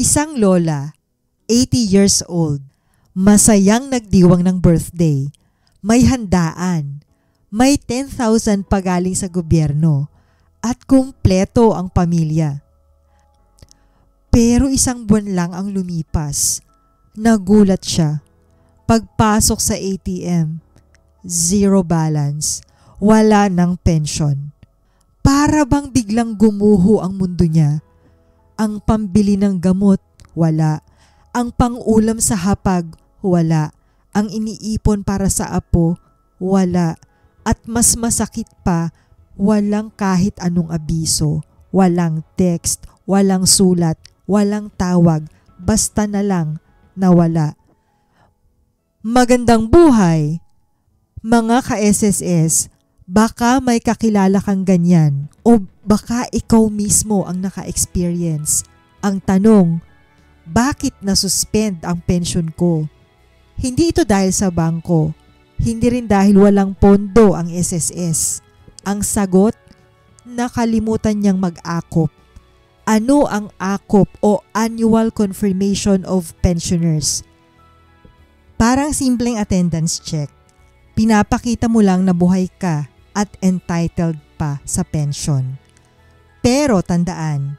Isang lola, 80 years old, masayang nagdiwang ng birthday, may handaan, may 10,000 pagaling sa gobyerno, at kumpleto ang pamilya. Pero isang buwan lang ang lumipas. Nagulat siya. Pagpasok sa ATM, zero balance, wala ng pension. Para bang biglang gumuho ang mundo niya. Ang pambili ng gamot, wala. Ang pangulam sa hapag, wala. Ang iniipon para sa apo, wala. At mas masakit pa, walang kahit anong abiso, walang text, walang sulat, walang tawag, basta na lang nawala. Magandang buhay! Mga ka-SSS, baka may kakilala kang ganyan o baka ikaw mismo ang naka-experience. Ang tanong, bakit nasuspend ang pension ko? Hindi ito dahil sa bangko. Hindi rin dahil walang pondo ang SSS. Ang sagot, nakalimutan niyang mag-akop. Ano ang akop o Annual Confirmation of Pensioners? Parang simpleng attendance check. Pinapakita mo lang na buhay ka at entitled pa sa pension. Pero tandaan,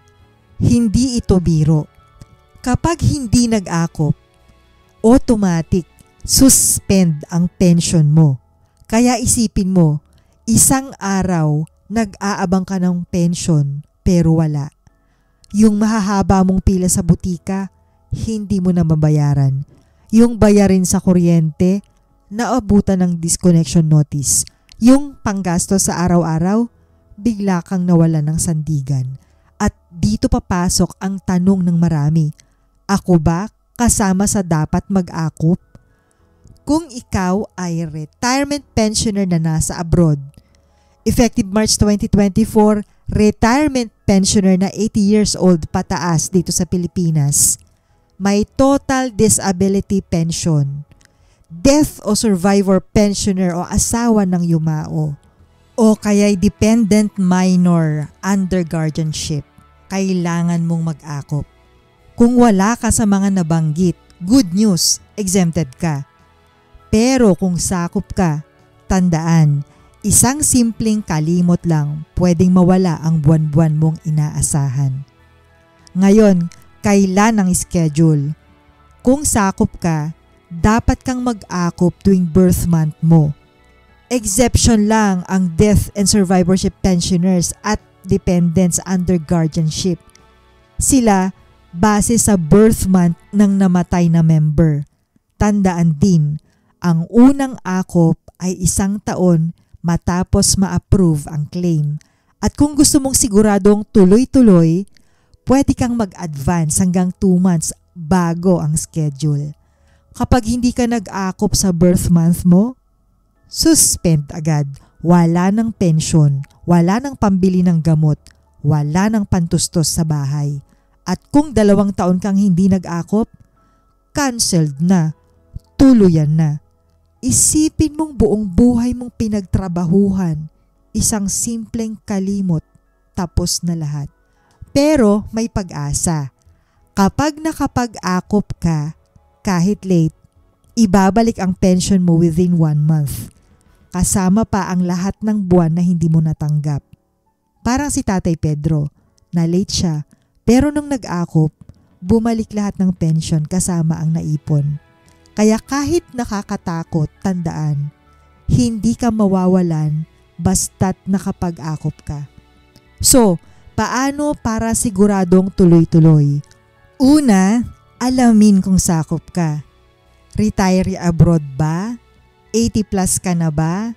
hindi ito biro. Kapag hindi nag-akop, automatic suspend ang pension mo. Kaya isipin mo, isang araw nag-aabang ka ng pension pero wala. Yung mahahaba mong pila sa butika, hindi mo na mabayaran. Yung bayarin sa kuryente, naabutan ng disconnection notice. Yung panggasto sa araw-araw, bigla kang nawala ng sandigan. At dito papasok ang tanong ng marami, ako ba kasama sa dapat mag-akop? Kung ikaw ay retirement pensioner na nasa abroad, effective March 2024, retirement pensioner na 80 years old pataas dito sa Pilipinas, may total disability pension, death o survivor pensioner o asawa ng yumao, o kaya'y dependent minor under guardianship, kailangan mong mag-akop. Kung wala ka sa mga nabanggit, good news, exempted ka. Pero kung sakop ka, tandaan, isang simpleng kalimot lang pwedeng mawala ang buwan-buwan mong inaasahan. Ngayon, kailan ang schedule? Kung sakop ka, dapat kang mag-akop tuwing birth month mo. Exception lang ang death and survivorship pensioners at dependents under guardianship. Sila base sa birth month ng namatay na member. Tandaan din, ang unang akop ay 1 taon matapos ma-approve ang claim. At kung gusto mong siguradong tuloy-tuloy, pwede kang mag-advance hanggang 2 months bago ang schedule. Kapag hindi ka nag-akop sa birth month mo, suspend agad. Wala ng pension, wala ng pambili ng gamot, wala ng pantustos sa bahay. At kung 2 taon kang hindi nag-akop, canceled na, tuluyan na. Isipin mong buong buhay mong pinagtrabahuhan, isang simpleng kalimot, tapos na lahat. Pero may pag-asa. Kapag nakapag-akop ka, kahit late, ibabalik ang pension mo within 1 month. Kasama pa ang lahat ng buwan na hindi mo natanggap. Parang si Tatay Pedro, na late siya, pero nung nag-akop, bumalik lahat ng pension kasama ang naipon. Kaya kahit nakakatakot, tandaan, hindi ka mawawalan basta't nakapag-akop ka. So, paano para siguradong tuloy-tuloy? Una, alamin kung sakop ka. Retire abroad ba? 80 plus ka na ba?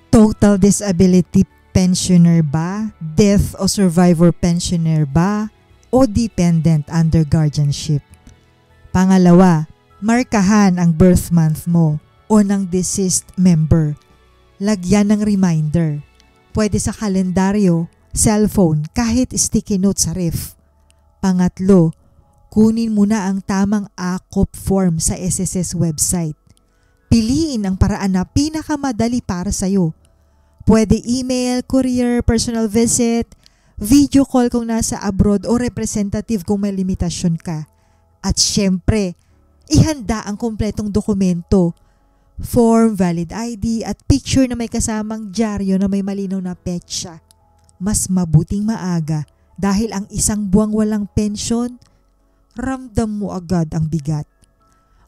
Total disability pensioner ba? Death o survivor pensioner ba? O dependent under guardianship? Pangalawa, markahan ang birth month mo o ng deceased member. Lagyan ng reminder. Pwede sa kalendaryo, cellphone, kahit sticky note sa ref. Pangatlo, kunin mo na ang tamang akop form sa SSS website. Piliin ang paraan na pinakamadali para sa'yo. Pwede email, courier, personal visit, video call kung nasa abroad o representative kung may limitasyon ka. At syempre, ihanda ang kumpletong dokumento, form, valid ID at picture na may kasamang dyaryo na may malinaw na petsa. Mas mabuting maaga dahil ang isang buwang walang pensyon, ramdam mo agad ang bigat.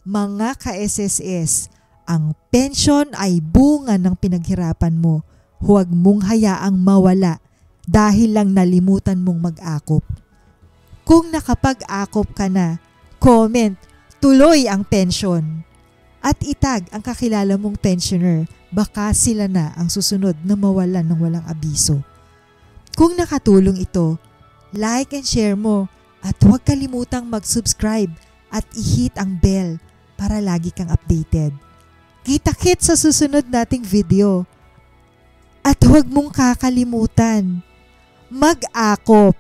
Mga ka-SSS, ang pensyon ay bunga ng pinaghirapan mo. Huwag mong hayaang mawala dahil lang nalimutan mong mag-akop. Kung nakapag-akop ka na, comment, tuloy ang pensyon. At itag ang kakilala mong pensioner, baka sila na ang susunod na mawalan ng walang abiso. Kung nakatulong ito, like and share mo at huwag kalimutang mag-subscribe at i-hit ang bell para lagi kang updated. Kita-kits sa susunod nating video. At huwag mong kakalimutan, mag-akop.